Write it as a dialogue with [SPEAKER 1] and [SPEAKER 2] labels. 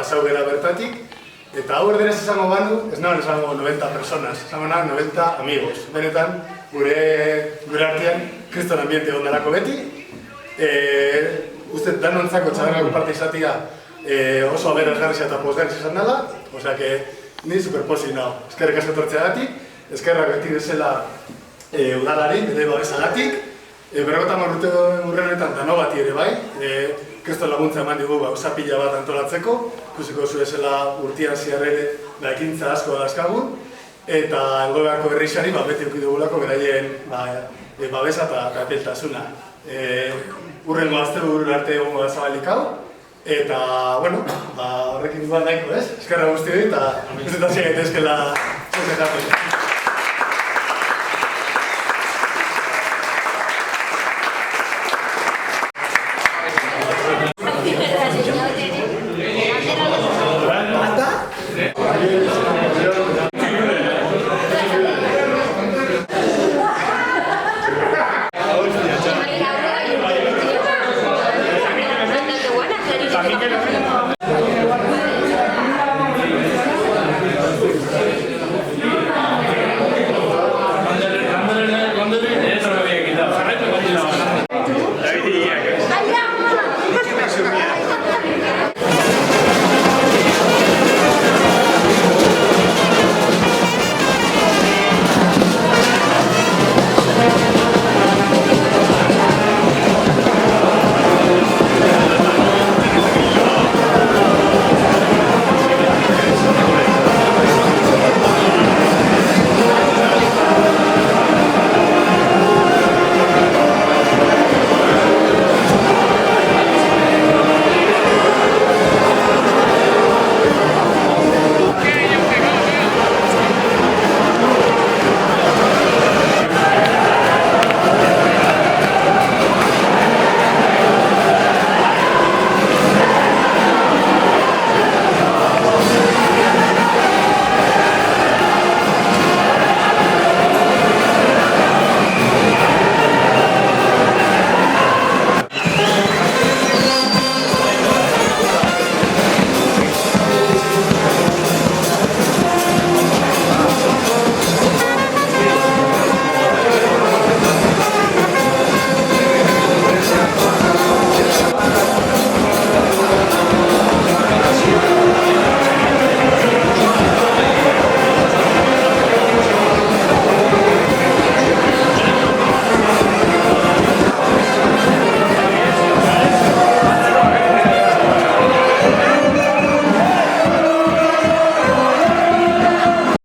[SPEAKER 1] pasau gara bertatik, eta hau erdenez esango bandu, ez nagoen esango 90 personas, esango nagoen 90 amigos. Benetan, gure artean, kriston ambiente ondarako beti. Uste, danontzako txadarrako parte izatia oso aberazgarria eta pozgarria izan dela, osea que ni superposi nao. Eskerrik asko etortzeagatik, eskerrak beti bezala udalari, bide babesagatik, 50 urte urrenetan dano bati ere bai, kriston laguntza eman digu usapila bat antolatzeko, ikusiko zu bezala urtean zehar ere ekintza asko dazkagun, eta Elgoibarko Herrixari beti eduki dugulako beraien babesa eta epeltasuna. Urrengo asteburu arte egongo da zabalik hau, eta, bueno, horrekin duan nahiko, ez? Eskerra guztioi eta ez eta ziagaitezkela